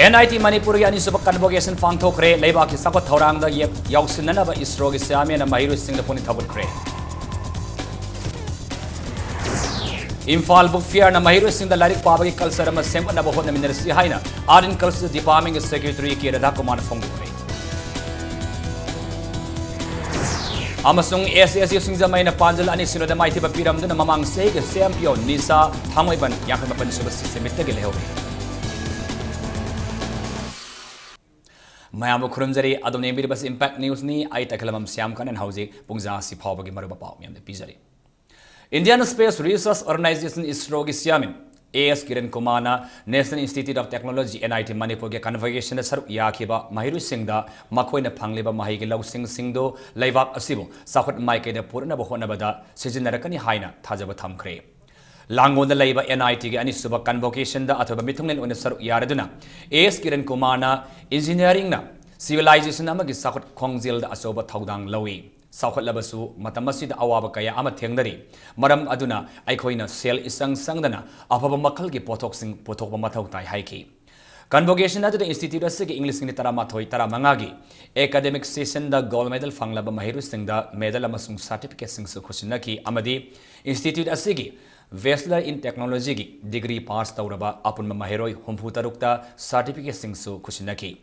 NIT Manipuri ani subak convocation pangthokre leiba ki sakot thorang da yausinana ba ISRO gi siame na mahiru sing da puni thabut kre Imphal book fair na mahiru sing da larik paba gi culture ma sem na bahot na minersi haina Art and Culture Department Secretary ki Radha Kumar Phong kre Amasung SSU singzamai na panjal ani sinoda mai thiba piram duna mamang sei ge champion Nisa thamoi ban yakha ban suba system itta ge leho Mayam Kurumzari, Adam Name Bas Impact News ni, I Takalam Siamkan and Hausi, Pungza Sipawagi Marubapau, and the Pizari. Indian Space Research Organization ISRO Siamin, AS Kiran Kumana, National Institute of Technology, NIT Manipur, Convocation Saru Yakiba, Mahiru Singda, Makoina Pangliba Mahigilo Sing Singdo, Laivak Asibo, Sakut Maike de Purna Bohonabada, Sijinarakani Haina, Tajabatam Kre. Langon the Labor NIT and Suba Convocation the Ataba Mitungin on the Saru Yaraduna, AS Kiran Kumana, Engineering na, Civilization Namagi Sakut Kongzil the Asoba Taudang Lowi, Sakut Labasu, Matamasi the Awabakaya Amatengari, Madam Aduna, Ikoina, Sel Isang Sangdana, Apaba Makalgi Potoxing Potoba Matautai Haiki. Convocation at the Institute of English in Taramatoi Taramangagi, Academic Session the Gold Medal Fanglaba Mahiru Sing the Medal Amasung Certificate Sing Sukusinaki Amadi, Institute Asigi. Bachelor in Technology degree pass tauraba apun mahiroi humputarukta certificate singsu kusinaki.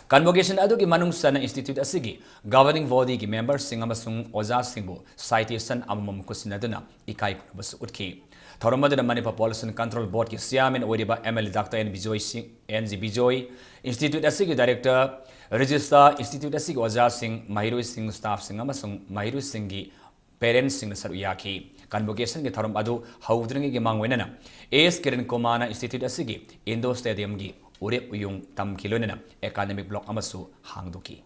Convocation adugi manung sana institute asigi governing body gi members singamasung oza singbo citation amamam kusinaduna ikai bas utki. Thoromadana Manipur Pollution Control Board ki siamen oriba ML Dr. N Bijoy Singh NG Bijoy Institute asigi director register Institute asigi oza sing mahiru sing staff singamasung mahiru singi parents sing saruyaki. Convocation ki thoram adu haudringi gi mangwenana AS Kiran Kumana Institute asigi Indo Stadium gi urep uyung tam kilonena academic block amasu hangduki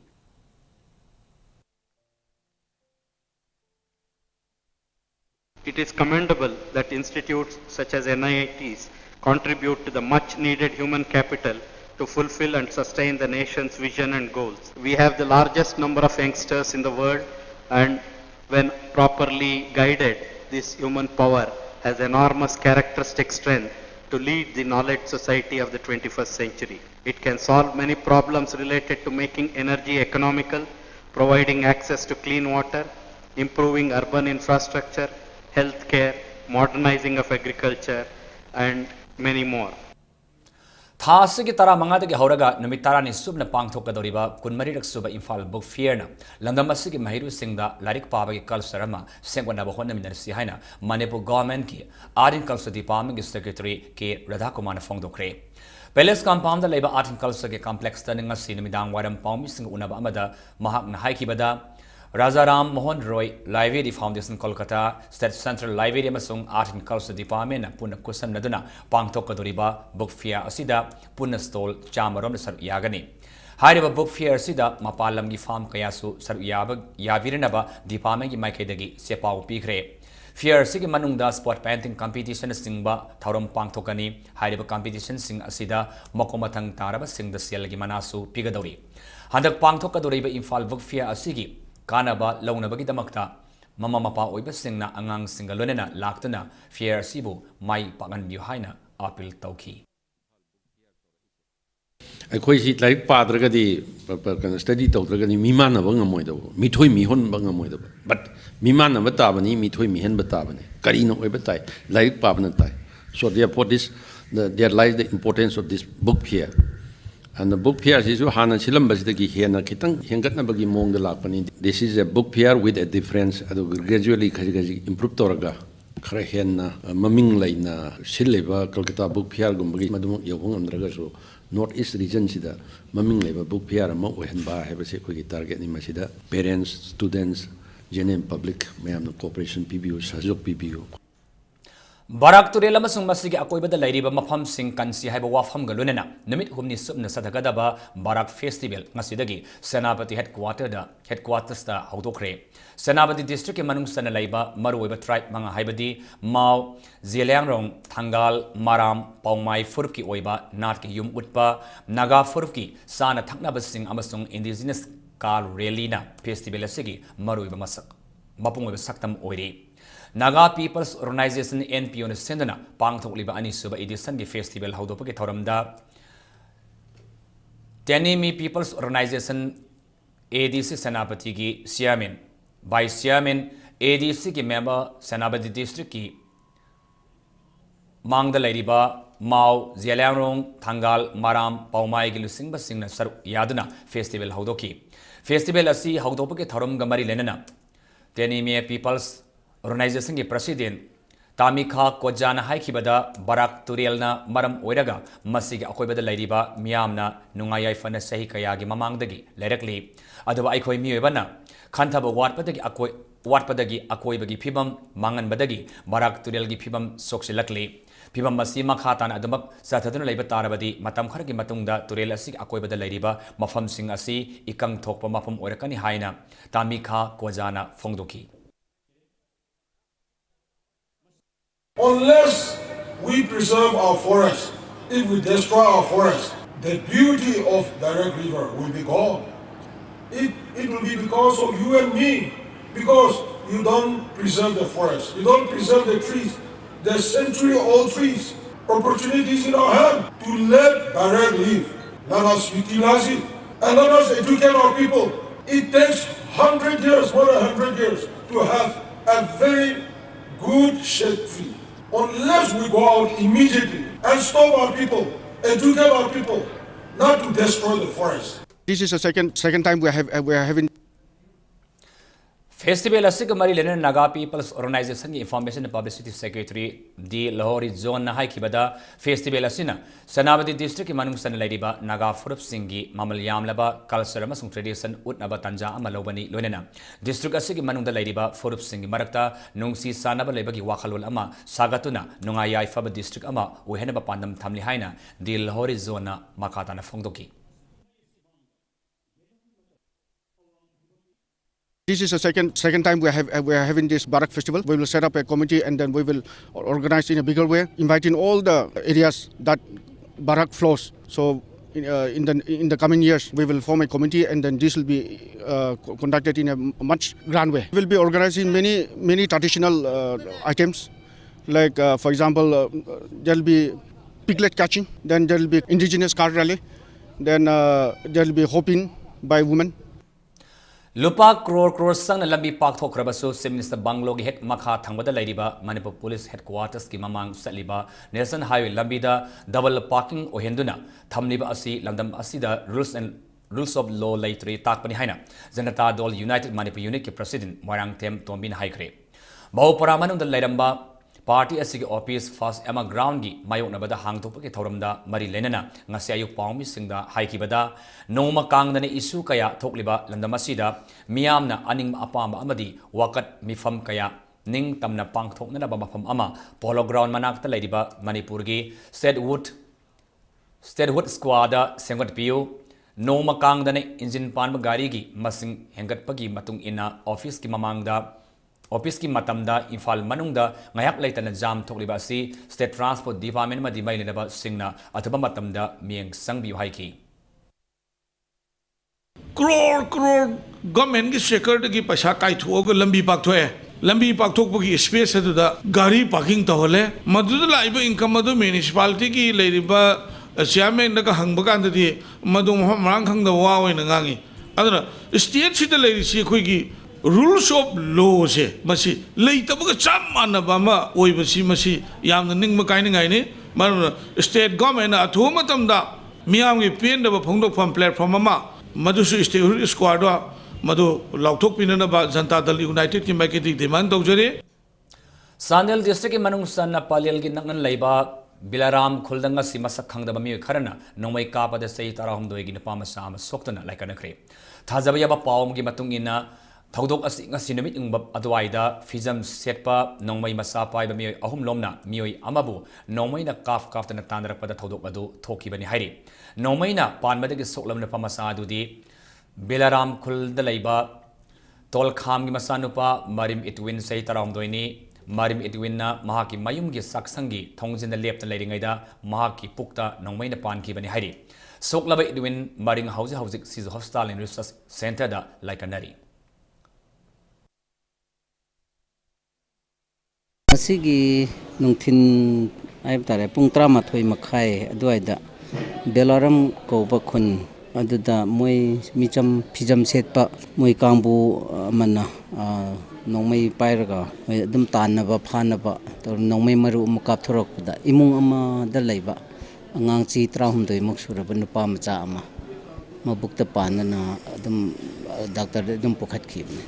It is commendable that institutes such as NITs contribute to the much needed human capital to fulfill and sustain the nation's vision and goals. We have the largest number of youngsters in the world, and when properly guided, this human power has enormous characteristic strength to lead the knowledge society of the 21st century. It can solve many problems related to making energy economical, providing access to clean water, improving urban infrastructure, healthcare, modernizing of agriculture, and many more. Thasigi tara mangada ki hauraga numitara ni subna pangthok kadoriba kunmari raksuba Imphal book fair na landamasi ki mahiru singda larik paba ki kalsarama sengwana bahonna minersi haina Manipur government ki Art and Culture Department ki secretary ke Radha Kumar Phong dokre Palace compound da leba Art and Culture ke complex ta ninga sinimidang waram pawmi sing unaba amada mahak na haikibada Rajaram Mohan Roy Library Foundation Kolkata State Central Library amasung Art and Culture Department na puna kusam naduna pangthok kadoriba book fair asida puna stall chamarom sar yagani hairiba book fair asida mapalam gi farm kayasu sar yavirinaba department gi maikaidagi sepau pikre fair sigi manungda sport painting competition singba thorom pangthokani hairiba competition sing asida makomathang taraba singda sel gi manasu pigadori handak pangthok kadoriba Imphal book fair asigi Kanaba launabagi damakta mama mapa oiba singna angang singalonena laktana fair sibu mai pagan bihaina apil tauki Akoi si like padragadi kan study tawdragadi mimana bang amoido mithoi mihon bang amoido but mimana batabani mithoi mihen batabani kari no oiba tai like pabna tai so therefore this there lies the importance of this book here. And the book fair is Hana Chilambas the Hena Kitang, Hengatnabagi Mong the Lapani. This is a book fair with a difference, gradually improved Toraga, Krahena, Maming Lina, Sileva, Kolkata book fair, Gumbagi, Madam Yavon and Dragaso, Northeast region Sida, Maming Leva book fair, Mohenba, have a secret target in Masida, parents, students, genuine public, Mayam Corporation PBU, Sajok PBU. Barak Turela Masung Masigi Akoibada Lady Mapam Sing Kansi Haba Wafam Galunena, Namit Humni Subna Satagadaba, Barak Festival, Masidagi, Senapati headquarters da Haudokre, Senapati district Manung Sanalaiba, Maruiba tribe Manga Haibadi, Mao, Zilangrong, Tangal, Maram, Paumai Furki Oiba, Natki Yum Utpa, Naga Furki, Sana Taknabasing Amasung Indigenous Kal Relina, Festival Sigi, Maruiba Masak, Mapung Saktam Oiri. Naga People's Organization NPO na sendana pangthok liba ani suba edition gi festival haudopa ki thoramda Tenimi People's Organization ADC Senapati ki Chairman, Vice Chairman ADC ki member Senapati District ki Mang the Ladiba, Mao, Zialarong, Tangal, Maram, Paumai Gilusing Basing Sar Yaduna Festival Haudoki. Festival Asi Haudoki Thorum Gamari Lenana. Tenimi People's Organization ki President Tamika Kojana Haikibada, Barak Turielna, Maram Oiraga, Masig Akoibada Ladiba, Miamna, Nungayai Fana Sahikayagi Mamangdagi, Lerekli, Adaba Ikoi Mievana, Kantaba Watpadagi Akoi. Watpadagi Akoibagi Pibam, Mangan Badagi, Barak Turielgi Pibam, Soxilakli. Pibam Masi Makhatan Adamak, Saturn Labor Tarabadi, Matam Karaki Matunda, Turelasi Akoibada Ladiba, Mafam Sing Asi, Ikang Tokpa Mafam Orakani Haina, Tamika Kojana Fongdoki. Unless we preserve our forests, if we destroy our forests, the beauty of direct river will be gone. It will be because of you and me, because you don't preserve the forest, you don't preserve the trees, the century-old trees, opportunities in our hand to let direct live. Let us utilize it and let us educate our people. It takes 100 years, more than 100 years, to have a very good shade tree. Unless we go out immediately and stop our people, educate our people, not to destroy the forest. This is the second time we are having. Festival Asik Mari Lenin Naga People's Organization Information and Publicity Secretary D. Lahori Zone Nahai Kibada Festival Asina Sanabati District Manung San Ladiba Naga Furup Singi Mamal Yamlaba Culture Masung Tradition Utnaba Tanja Amalobani Lunena District Asik Manung the Ladiba Furup Singi Marakta Nungsi Sanaba Lebagi Wakalul Ama Sagatuna Nungayai Faba District Ama Uhenaba Pandam Tamli Haina D. Lahori Zone Makatana Fongdoki. This is the second time we are having this Barak festival. We will set up a committee and then we will organize in a bigger way, inviting all the areas that Barak flows. So in the coming years, we will form a committee and then this will be conducted in a much grand way. We will be organizing many traditional items, like for example, there will be piglet catching, then there will be indigenous car rally, then there will be hopping by women. Lupa crore sang na lambi pak thok rabasu Sim Minister Banglo gi hek makha thangbada lairiba Manipur Police Headquarters ki mamang saliba National Highway lambi da double parking ohenduna thamliba asi landam asida rules of law laitri takpani haina Janata Dol United Manipur Unit ki President Moirang Tem Tombin Haikre Bau Paramanung da lairamba Party asigi office first Emma ground gi mayok nabada hangtokpa ki thoramda mari lenana ngasi ayuk pawmi singda haikibada noma kangdane issue kaya thokliba landamasida miyamna aning apamba amadi wakat mifam kaya ning tamna pangthokna ba mafam ama polo ground manakta laidiba Manipur gi statehood squad sengot piu noma kangdane engine panba gari gi masing hengat pagi matung ina office ki mamangda Office ki matamda Infal manungda ngayak laitana jam thokliba si State Transport Department ma di mai lenaba singna athuba matamda mieng sangbi haiki crore government ki sector ki paisa kai thuog lambi pak thok ki space adu da gari parking to hole madu da laiba income adu municipality ki leiriba chairman da ka hangba kan di madu marang khang da wa oi na ngangi aduna state sita leiri si khoi ki rules of law se masi leitabaga chamana bama oi basi masi yamna ningma kainingai ni mar state government athuma tamda miyam gi pen da phongdok from platform ama madu su state squad madu lauthok pinana ba Janata Dal United ki marketing demand tawjare Sandel district ki manung sanna palel gi nangan leiba Bilaram Kuldanga Simasak Kangda Bami Karana, Nomai Kapa the Say Tarahum Doigi Pama Sama Soktana like an acre. Tazababa Paum Gimatungina, Todok Asing Sinamit Adwaida, Fizam Setpa, Nomai Masapai Bami Ahum Lomna, Mioi Amabu, Nomaina Kaf Kaftan Tandra Pada Todok Adu, Toki Bani Hari. Nomaina Panmatic Solam the Pamasadu di Bilaram Kuldalaiba, Tol Kam Gimasanupa, Marim Itwin Say Taram Doini. Marim Edwinna Mahaki Mayumgi Saksangi, Tongs in the left Ladingaida, Mahaki Pukta, Nomaina Pan Kibani Hari. Soklaba Edwin, Maring House Seas Hostel in Research Center da like a nari. Asigi Nungtin Aibtare Pungtrama Toy Makai, Adwaida, Belaram Kobakun, ꯑꯗꯨꯗ ꯃꯣꯏ ꯃꯤꯆꯝ ꯐꯤꯖꯝ ꯁꯦꯠꯄ ꯃꯣꯏ ꯀꯥꯡꯕꯨ ꯑꯃꯅ ꯅꯣꯡꯃꯩ ꯄꯥꯏꯔꯒ ꯃꯣꯏ ꯑꯗꯨꯝ ꯇꯥꯟꯅꯕ ꯐꯥꯅꯕ ꯅꯣꯡꯃꯩ ꯃꯔꯨ ꯑꯃ ꯀꯥꯞꯊꯣꯔꯛꯄꯗ ꯏꯃꯨꯡ ꯑꯃꯗ ꯂꯩꯕ ꯑꯉꯥꯡ ꯆꯍꯤ 18ꯃꯨꯛ ꯁꯨꯔꯕ ꯅꯨꯄꯥ ꯃꯆꯥ ꯑꯃ ꯃꯕꯨꯛꯇ ꯄꯥꯟꯗꯅ ꯑꯗꯨꯝ ꯗꯥꯛꯇꯔꯗ ꯑꯗꯨꯝ ꯄꯨꯈꯠꯈꯤꯕꯅꯤ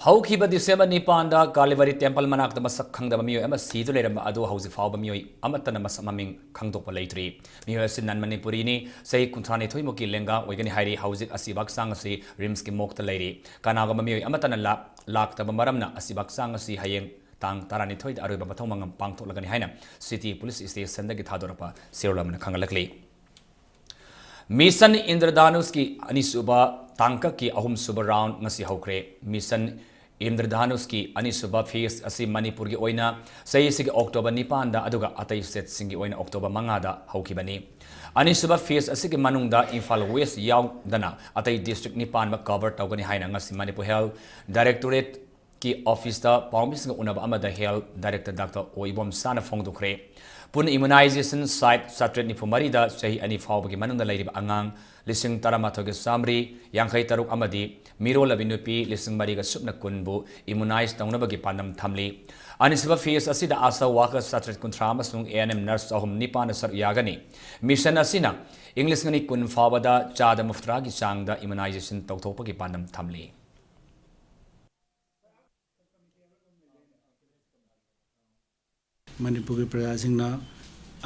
ꯍꯧꯈꯤꯕ ꯗꯤꯁꯦꯝꯕꯔ 9ꯗ ꯀꯥꯂꯤꯕꯔꯤ ꯇꯦꯝꯄꯜ ꯃꯅꯥꯛꯇ ꯃꯁꯛ ꯈꯪꯗꯕ ꯃꯤꯑꯣꯏ ꯑꯃ ꯁꯤꯗꯨ ꯂꯩꯔꯝꯕ ꯑꯗꯨ ꯍꯧꯖꯤꯛ ꯐꯥꯎꯕ ꯃꯤꯑꯣꯏ ꯑꯃꯠꯇꯅ ꯃꯁꯛ ꯃꯃꯤꯡ ꯈꯪꯗꯣꯛꯄ ꯂꯩꯇ꯭ꯔꯤ ꯃꯤꯑꯣꯏ ꯑꯁꯤ ꯅꯟ ꯃꯅꯤꯄꯨꯔꯤꯅꯤ ꯆꯍꯤ 32ꯃꯨꯛꯀꯤ ꯂꯦꯡꯒꯥ ꯑꯣꯏꯒꯅꯤ ꯍꯥꯏꯔꯤ ꯍꯧꯖꯤꯛ ꯑꯁꯤꯕ ꯍꯛꯆꯥꯡ ꯑꯁꯤ ꯔꯤꯝꯁꯀꯤ ꯃꯣꯛꯇ ꯂꯩꯔꯤ ꯀꯅꯥꯒꯨꯝꯕ ꯃꯤꯑꯣꯏ ꯑꯃꯠꯇꯅ ꯂꯥꯛꯇꯕ ꯃꯔꯝꯅ ꯑꯁꯤꯕ ꯍꯛꯆꯥꯡ ꯑꯁꯤ ꯍꯌꯦꯡ ꯇꯥꯡ 12ꯗ ꯑꯔꯣꯏꯕ ꯃꯊꯧ ꯃꯉꯝ ꯄꯥꯡꯊꯣꯛꯂꯒꯅꯤ ꯍꯥꯏꯅ ꯁꯤꯇꯤ ꯄꯨꯂꯤꯁ ꯁ꯭ꯇꯦꯁꯟꯗꯒꯤ ꯊꯥꯗꯣꯔꯛꯄ ꯁꯦꯔꯣꯜ ꯑꯃꯅ ꯈꯪꯍꯜꯂꯛꯂꯤ ꯃꯤꯁꯟ ꯏꯟꯗ꯭ꯔꯙꯥꯅꯨꯁꯀꯤ ꯑꯅꯤꯁꯨꯕ ꯇꯥꯡꯀꯛꯀꯤ ꯑꯍꯨꯝꯁꯨꯕ ꯔꯥꯎꯟ ꯉꯁꯤ ꯍꯧꯈ꯭ꯔꯦ ꯃꯤꯁꯟ ꯏꯟꯗ꯭ꯔꯙꯥꯅꯨꯁꯀꯤ ꯑꯅꯤꯁꯨꯕ ꯐꯦꯁ ꯑꯁꯤ ꯃꯅꯤꯄꯨꯔꯒꯤ ꯑꯣꯏꯅ ꯆꯍꯤꯁꯤꯒꯤ ꯑꯣꯛꯇꯣꯕꯔ 9ꯗ ꯑꯗꯨꯒ ꯑꯇꯩ ꯁ꯭ꯇꯦꯠꯁꯤꯡꯒꯤ ꯑꯣꯏꯅ ꯑꯣꯛꯇꯣꯕꯔ 5ꯗ ꯍꯧꯈꯤꯕꯅꯤ ꯑꯅꯤꯁꯨꯕ ꯐꯦꯁ ꯑꯁꯤꯒꯤ ꯃꯅꯨꯡꯗ ꯏꯝꯐꯥꯜ ꯋꯦꯁ ꯌꯥꯎꯗꯅ ꯑꯇꯩ ꯗꯤꯁꯇ꯭ꯔꯤꯛ 9ꯃꯛ ꯀꯚꯔ ꯇꯧꯒꯅꯤ ꯍꯥꯏꯅ ꯉꯁꯤ ꯃꯅꯤꯄꯨꯔ ꯍꯦꯜꯊ ꯗꯥꯏꯔꯦꯛꯇꯣꯔꯦꯠꯀꯤ ꯑꯣꯐꯤꯁꯇ ꯄꯥꯎꯃꯤꯁꯤꯡꯒ ꯎꯅꯕ ꯑꯃꯗ ꯍꯦꯜꯊ ꯗꯥꯏꯔꯦꯛꯇꯔ ꯗꯥꯛꯇꯔ ꯑꯣ ꯏꯕꯣꯝꯁꯥꯅ ꯐꯣꯡꯗꯣꯛꯈ꯭ꯔꯦ ꯄꯨꯟꯅ ꯏꯝꯃꯨꯅꯥꯏꯖꯦꯁꯟ ꯁꯥꯏꯠ 794ꯗ ꯆꯍꯤ 2 ꯐꯥꯎꯕꯒꯤ ꯃꯅꯨꯡꯗ ꯂꯩꯔꯤꯕ ꯑꯉꯥꯡ 13,983 ꯑꯃꯗꯤ ꯃꯤꯔꯣꯜꯂꯕꯤ ꯅꯨꯄꯤ 4,010ꯕꯨ ꯏꯝꯃꯨꯅꯥꯏꯖ ꯇꯧꯅꯕꯒꯤ ꯄꯥꯟꯗꯝ ꯊꯝꯂꯤ ꯑꯅꯤꯁꯨꯕ ꯐꯦꯁ ꯑꯁꯤꯗ ꯑꯥꯁꯥ ꯋꯥꯀꯔ 730 ꯑꯃꯁꯨꯡ ANM ꯅꯔꯁ 3,900ꯅ ꯁꯔꯨꯛ ꯌꯥꯒꯅꯤ ꯃꯤꯁꯟ ꯑꯁꯤꯅ ꯏꯪ 2010 ꯐꯥꯎꯕꯗ ꯆꯥꯗ 30ꯒꯤ ꯆꯥꯡꯗ ꯏꯝꯃꯨꯅꯥꯏꯖꯦꯁꯟ ꯇꯧꯊꯣꯛꯄꯒꯤ ꯄꯥꯟꯗꯝ ꯊꯝꯂꯤ Manipuri प्रजासिंगना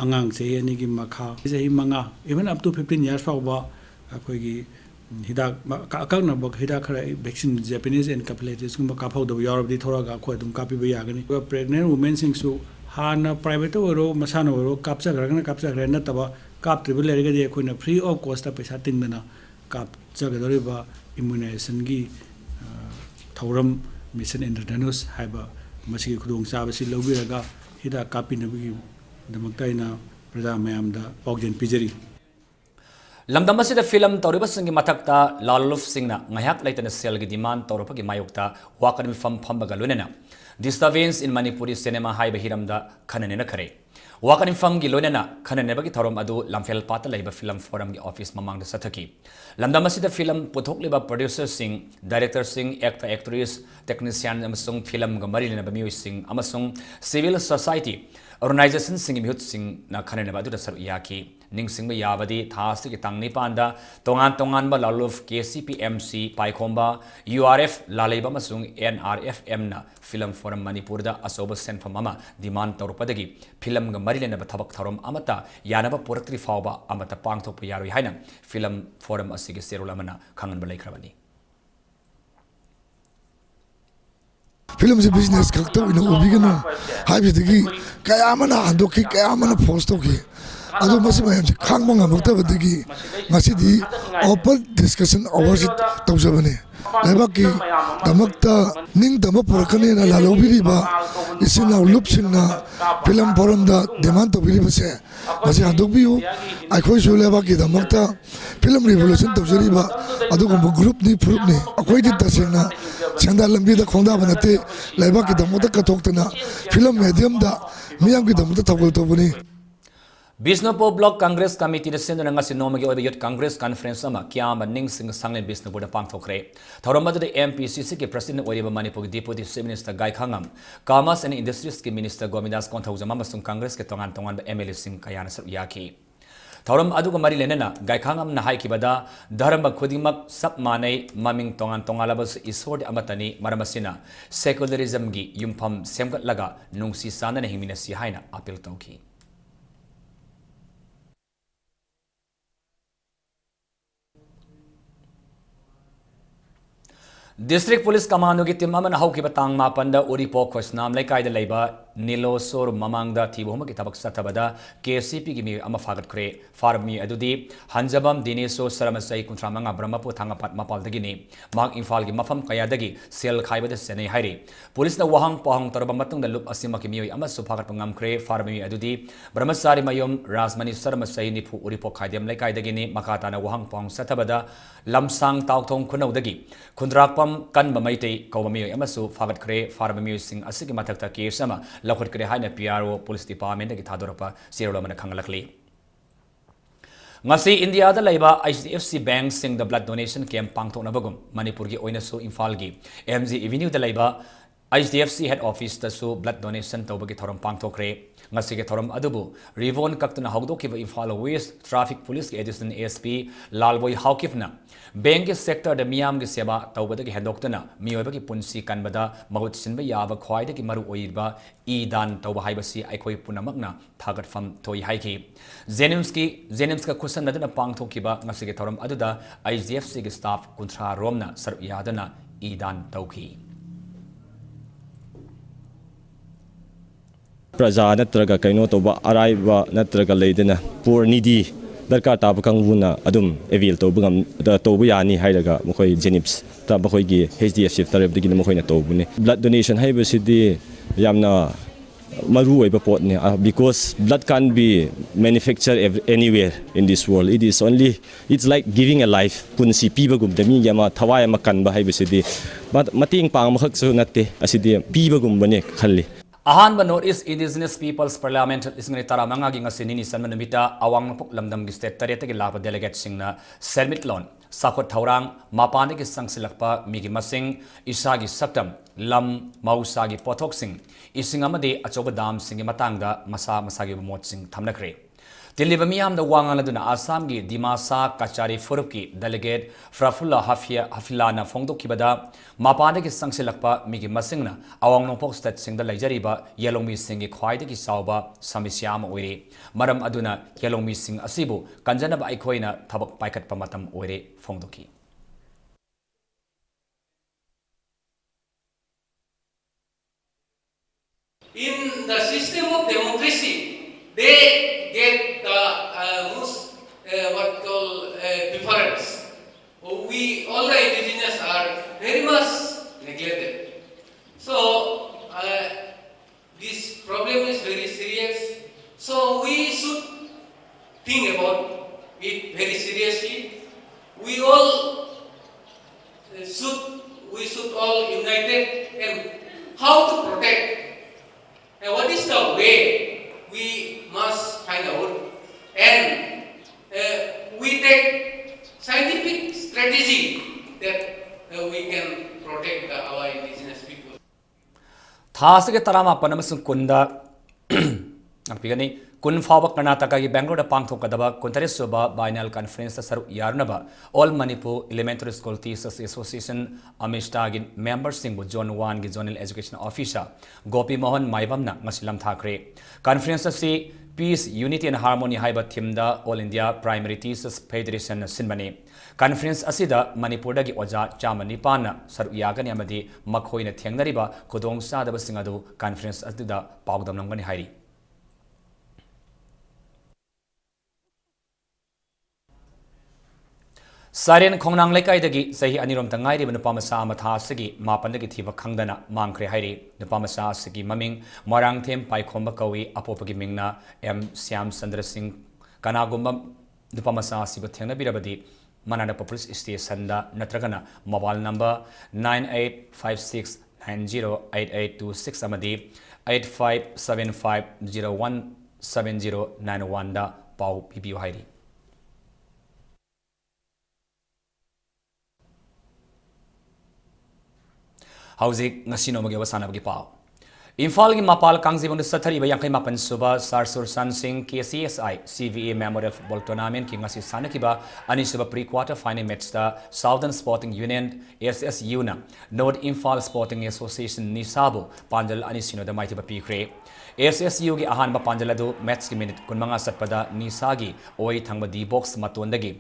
अंगांग चही अनिगी मखा चही मंगा इवन अप टू 15 years फाउबा अखोगी हिदाक अकंगनब हिदाक खरा वैक्सीन जापानीज एनकेफेलाइटिस गुम काफाउदब यारबदी थोरागा खो दुम कापीबा यागनी प्रेग्नेंट वुमेन सिंगसु हाना प्राइवेट ओरो मसाना ओरो कापचाग्रगना नतबा कापत्रिबा लेरगदी अखोइना फ्री ऑफ कॉस्ट पैसा तिंगदना कापचागदरिबा इम्यूनाइजेशन की थौरम मिशन इंद्रधनुष हाइबा मसिगी खुदोंग चाबसी लौबिरगा हिदा कापीनबगी दमक्ताइना प्रजा मयामदा पाउजेन पिजरी lamdam asida film tawribasinggi mathakta laluf singna ngayak laitana selgi demand tawrapagi mayokta wakan fam phambaga lunena disturbance in manipuri cinema haiba hiramda khananena khare wakan fam gi lunena khananebagi thorom adu lamfel pata laiba film forum gi office mamangda sathaki lamdam asida film puthokliba producer sing director sing actor actress technician amasung film ga marilena ba music sing amasung civil society organization sing mihut sing na khananeba adu da saru yaki ningsingba yabadi thasi ki tangni panda tongan ba laluf KCPMC paikhomba URF lalaiba masung NRFM na film forum manipur da asoba senfam ama demand tawrpadagi film ga marilena ba thabak tharom amata yanaba puratri fawba amata pangthokpa yaroi haina film forum asigi serul amana khangan ba laikhrabani film se business kakta ina ubigana haibidagi kayamana andoki kayamana postoki adu masi mayam se khangba ngamuktabadagi ngasidi open discussion hours tawjabane laibaki damakta ning dama purakane na lalobiriba isina lupsingna film forum da demand tawbiriba se masi andokbiu akhoi su laibaki damakta film revolution tawjariba adugumba group ni group ni akhoi di tasena chanda lambi da khonda banate laibaki damakta katoktana film medium da miyam ki damakta tawgal tawbani Bisnupur Block Congress Committee the Sindhu Nangasi Nomagi Oiba Youth Congress Conference Ama Kiam and Ning Sing Sangle Bisnupur the Pangthokre. Tauramada the MPCC ki President Oiba Manipur Deputy Chief Minister Gai Khangam, Commerce and Industries ki Minister Gomidas Konthauzamama Sung Congress ke Tongan MLA Sing Kayana Yaki. Tauram Aduga Mari Lenena, Gai Khangam Nahai Kibada, Dharamba Kudimak Sap Mane, Maming Tongan Tongalabas Isord Amatani, Maramasina, Secularism gi Yumpam Semgat Laga, Nungsi Sana Himina Sihaina, Apil Toki. District Police Commando ki team amana hau ki batang mapanda Uripo Khosnam laikai da leiba Nilo Sor Mamangda Thiboma ki tabak satabada KCP ki mi ama fagat kre farmi adudi Hanjabam Dineso Saramasai Kuntramanga Brahmapu Thangapat Mapal dagini Mag Infal ki mafam kaya dagi sel khaiba da senai hairi Police na wahang pahang tarba matung da lup asima ki mi ama su fagat pangam kre farmi adudi Brahmasari Mayom Razmani Saramasai Nipu Uripo Khaidem laikai dagini makata na wahang pahang satabada Lamsang Tauthong Kunau dagi Kundrakpam kan bamaitei kawami amasu fagat kre farmi sing asigi mathakta case ama lakhot kre haina PRO Police Department ki thadorapa sirolomana khangalakli ngasi India da laiba HDFC Bank sing the blood donation camp pangthoknabagum Manipur gi oinasu Imphal gi MG Avenue da laiba HDFC head office da su blood donation tawbagi thoram pangthokre ngasi ge thoram adubu Rivon kaktuna hawdokiba Imphal West Traffic Police ge additional ASP Lalboi Haukifna Bank sector da miyam gi seba tawbadagi hendoktuna miyoibagi punsi kanbada mahut sinba yaba khwaidagi maru oirba idan tawba haibasi aikoi punamakna thagatfam thoi haiki Jenims ka khusan nadana pangthokiba ngasi ge thoram aduda IGFC ge staff kunthra romna saru yadana idan tawki Praja natraga kaino toba araiba natraga leidena poor needy darkar taba kanguna adum evil tobugam tobu yani hairaga mokoi Jenims ta bakoi gi HDFC tarab digi mokoi na tobune blood donation haibasidi yamna maru oiba pot ne because blood can't be manufactured anywhere in this world. It's like giving a life punsi pibagum dami yama thawai ma kanba haibasidi but mating pang makhak so natte asidi pibagum bane khalli Ahanba Northeast Indigenous Peoples Parliament isngani taramanga gi ngasi nini sanmanamita awang pok lamdam gi state tarete gi laba delegate singna sermitlon sakot thaurang mapane gi sangsilakpa migi masing isagi saktam lam mausa gi pothok sing ising amade achoba dam singi matangda masa gi mot sing thamnakre Tiliba miyam da wangan aduna Assam gi Dimasa Kachari Furup ki delegate Frafullah Hafilana Fongdo kibada mapane ki sangsilakpa migi masingna awang nongpok state singda laijariba yelongmi singi khwaida ki sauba samisyam oire maram aduna yelongmi sing asibu kanjanaba aikhoina thabak paikat pamatam oire Fongdoki In the system of democracy, they get the what call preference. We all the indigenous are very much neglected. So this problem is very serious. So we should think about it very seriously. We should all united and how to protect. And what is the way we must find out, and we take scientific strategy that we can protect our indigenous people. Thasage tarama panamasung kunda apigani kun fawa Karnataka gi Bangalore da pangthokadaba kuntaresuba biennial conference saru yarnaba all Manipur Elementary School Teachers Association Amishta gi members singbu Zone 1 gi zonal education officer Gopi Mohan Maibamna ngasilam thakre conference asi Peace, Unity and Harmony haiba thimda All India Primary Teachers Federation sinbani conference asida Manipur dagi oja chamani pana saru yagani amadi makhoina thengnariba khudong sadaba singadu conference asida pawdam namgani hairi Sarian Kongnang Lekai dagi sahi anirom tangai di Nupamasa Amatha Sigi Mapandagi Thiva Kangdana Mangkre Hairi Nupamasa Sigi Maming Marang Them Pai Khomba Kawi Apopagi Mingna M Siam Sandra Singh Kanagumba Nupamasa Sibathena Birabadi Manana Police Station da Natragana mobile number 9856908826 amadi 8575017091 da Pau PPU Hairi Hauzik ngasino magi wasana bagi pau Imphal gi mapal kangjibong sathari ba yangkai mapan suba Sarsur San Singh KCSI CVA Memorial Football Tournament ki ngasi sanakiba ani suba pre-quarter final match da Southern Sporting Union SSU na North Imphal Sporting Association ni sabo panjal ani sino da maiti ba pikre SSU gi ahan ba panjal adu match ki minute kunmanga satpada nisagi oi thangba D box matondagi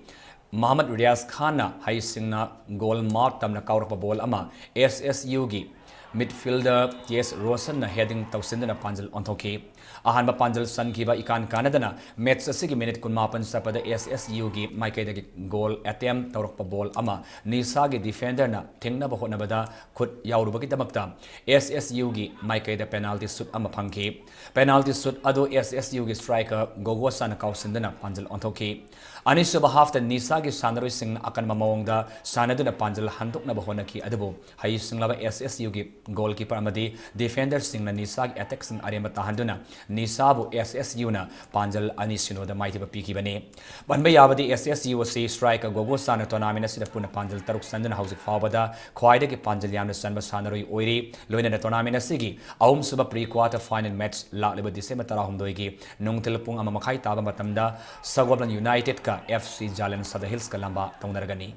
Muhammad Riaz Khan hai singna goal mark tamna kaurpa ball ama SSU gi midfielder T.S. Rosen na heading tausindana panjal onthoki ahanba panjal san kiba ikan kanadana match asigi minute kunmapan sapada SSU gi maikaida gi goal attempt tawrakpa ball ama nisa gi defender na thengna ba honabada khut yaurubagi damakta SSU gi maikaida penalty shoot ama phangki penalty shoot ado SSU gi striker Gogosan kausindana panjal onthoki Anisuba half the Nisa gi Sandaru Singh akan mamawongda sanaduna panjal handuk na bahonaki adabu hai singlaba SSU gi goalkeeper amadi defender Singh na Nisa gi attack sing arema tahanduna Nisabu SSU na Panjal ani sinoda maitiba pikibani. Banba yabadi SSU si striker gogo sana tournament asida puna Panjal taruk sandana hausi fawada khwaida ki Panjal yamna sanba sanaroi oiri loina na tournament asigi ahum suba pre-quarter final match lakleba December 13 gi nungtil pung ama makhai taba matamda Sagwablan United ka FC Jalan Sada Hills ka lamba taunaragani.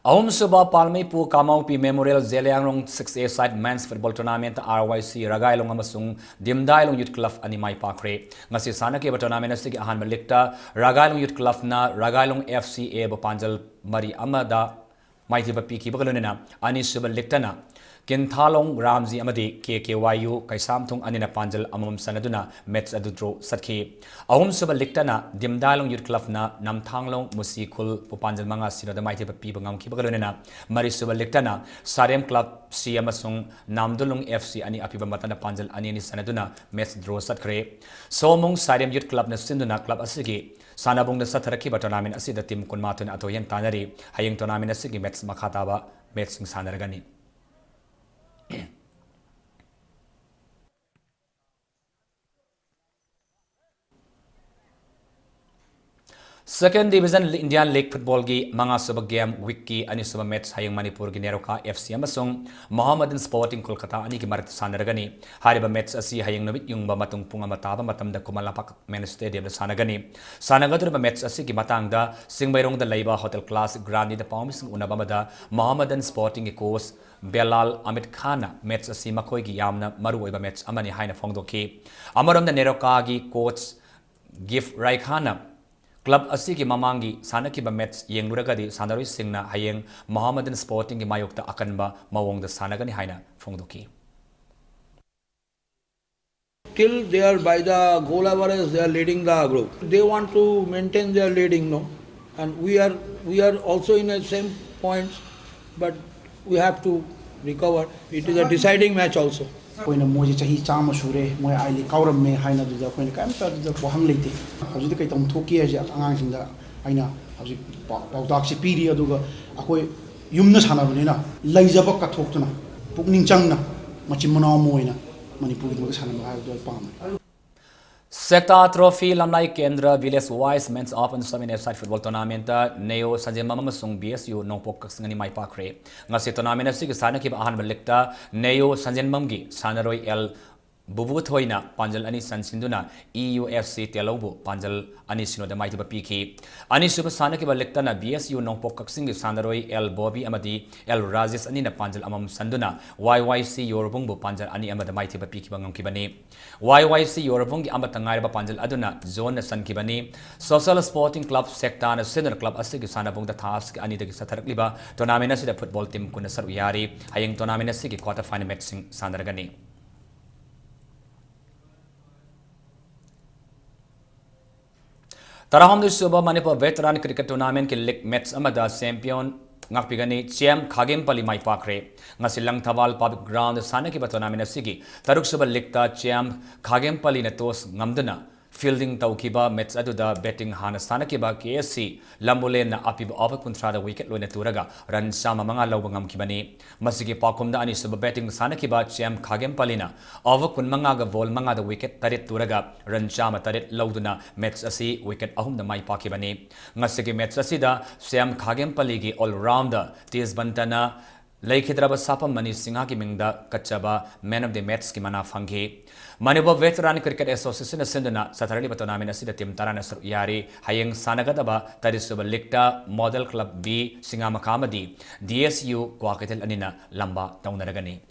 Ahum suba Palmei Pu Kamau Pi Memorial Zeliangrong 6A side men's football tournament RYC Ragailong amasung Dimdailong Youth Club ani mai pakre ngasi sana ke tournament asigi ahan malikta Ragailong Youth Club na Ragailong FCA ba Panjal mari amada maiti ba piki bagalunena ani suba liktana Kinthalong Ramzi amadi KKYU Kaisamthung anina Panjal amam sanaduna match adudro satki ahum suba liktana Dimdailong Youth Club na Namthanglong Musikul Pupanjal manga sinoda maiti ba pi bangam ki bagalunena mari suba liktana Sarem Club C amasung Namdulung FC ani apiba matana Panjal ani ni sanaduna match draw satkre somong Sarem Youth Club na sinduna club asigi sanabung da satharaki ba tournament asida team kunmatun atoyen tanari hayeng tournament asigi match makhataba match sing sanaragani. Second Division Indian League Football gi manga suba game week ki ani suba match hayang Manipur gi Neroka FC amasung Mohammedan Sporting Kolkata ani gi marat sanaragani hariba match asi hayang nabit yungba matung punga mataba matamda Kumalapak main stadium da sanagani sanagadurba match asi gi matangda Singbairong da laiba hotel class grandi da paumising unabamada Mohammedan Sporting gi coach Belal Amit Khana match asi makoi gi yamna maruoiba match amani haina phongdoki amarom da Neroka gi coach Gift Raikhana Club asigi mamangi sanakiba match yengluragadi sanaroi singna hayeng Mohammedan Sporting gi mayokta akanba mawong da sanagani haina phongdoki till they are by the goal average they are leading the group. They want to maintain their leading, no, and we are also in the same points, but we have to recover. It is a deciding match also. Koyna मोजे चाही चाम सुरे मोय आइली काउरम मे हाइना दुजा कोइना काम ता दुजा वहम लेते हजि कई तम थोकी है आंगांग सिंदा आइना हजि पाउदाक से पीरी अदुगा अखोय युमना सानाबनिना लैजब कथोक्तुना पुकनिंग चंगना मचिम मनाव मोइना मणिपुर मग सानम हाय दो palm Sector Trophy Lamnai Kendra Village Wise Men's Open Summit Side Football Tournament Neo Sanjema Masung BSU Nongpok Singani Mai Pakre ngasi tournament asig sana ki ahan balikta Neo Sanjenmamgi Sanaroi El Bubu Thoina Panjal ani Sansinduna EUFC Telobu Panjal ani Sinoda Maitiba Piki ani Super sana ki balikta na BSU Nongpok Singi Sanaroi El Bobby Amadi El Razis ani na Panjal amam Sanduna YYC Yorubungbu Panjal ani amada Maitiba Piki bangam kibani YYC Yorubungi amatangai ba Panjal aduna zone san kibani Social Sporting Club Sector na Senior Club asig sana bung da task ani dagi satharakliba tournament asida football team kuna saru yari hayeng tournament asig quarter final match sing sandaragani Taraham du suba Manipur veteran cricket tournament ki league match amada champion ngakpigani Chiam Khagem Pali Mai Pakre ngasilang Thawal public ground sana ki tournament asigi taruk suba league ta Chiam Khagem Pali na tos ngamduna fielding taukiba match aduda betting hana sana kiba KSC Lambole na apib over kontra da wicket loina turaga run sama mga lawbangam kibani masigi pakumda ani suba betting sana kiba Chiam Khagem Palina over kun mga ga ball mga da wicket tarit turaga run sama tarit lawduna match asi wicket ahum da mai pakibani ngasigi match asi da Chiam Khagem Pali gi all rounder Tiz Bantana Laikhidraba Sapam Mani Singha ki mingda kachaba man of the match ki mana fanghi Manipur Veteran Cricket Association senduna satarali tournament asida team tarana sur yari hayeng sanagadaba tarisuba likta Model Club B Singamakhamadi DSU Kwaketel anina lamba taunaragani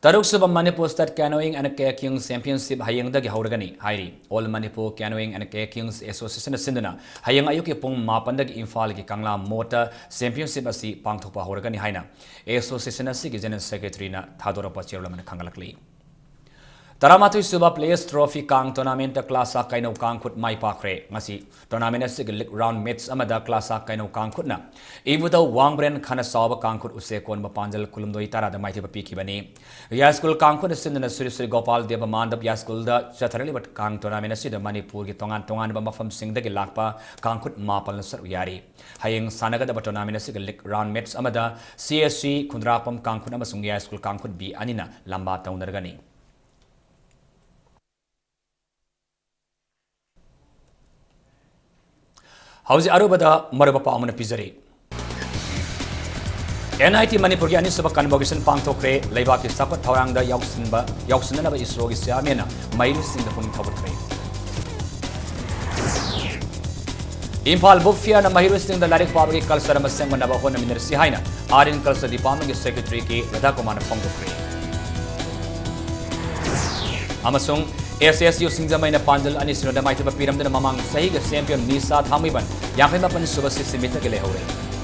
Taruk Suba Manipur State Canoeing and Kayaking Championship Hayang Dagi Hauragani, Hairi, All Manipur Canoeing and Kayaking Association Sinduna, Hayang Ayuki Pung Mapandag Infal Kangla Motor Championship Asi Pangtopa Hauragani Haina, Association Asi General Secretary na Thadora Pachirlam and Kangalakli. Taramatui suba players trophy kang tournament klasa kaino kang khut mai pakre ngasi tournament sig league round match amada klasa kaino kang khutna ibuda wangbren khana sawa kang khut use kon ba panjal kulumdoi tara da maiti ba pikibani ya school kang khut sindna suri suri gopal deba mandap ya school da chatharali but kang tournament sid manipur gi tongan ba mafam sing da gi lakpa kang khut mapal sar yari hayeng sanaga da tournament sig league round match amada CSC kundrapam kang khut amasung ya school kang khut bi anina lamba taunargani Hausi arubada maruba paamuna pizari. NIT Manipuri ani sabak convocation pangthokre leiba ki sapat thawang da yauksinna ba isro gi siamena mairu sing da puning thawatre. Impal book fair na mairu sing da larik pabagi kalsara maseng manaba hona minir sihaina arin kalsa department gi secretary ki radha kumar pangthokre. Amasung SSU Singjamaina Panjal and Sinodamaita Piram the Mamang Sahiga champion Nisa Thamiban, Yakima Pan Subasi Simita Gelehore.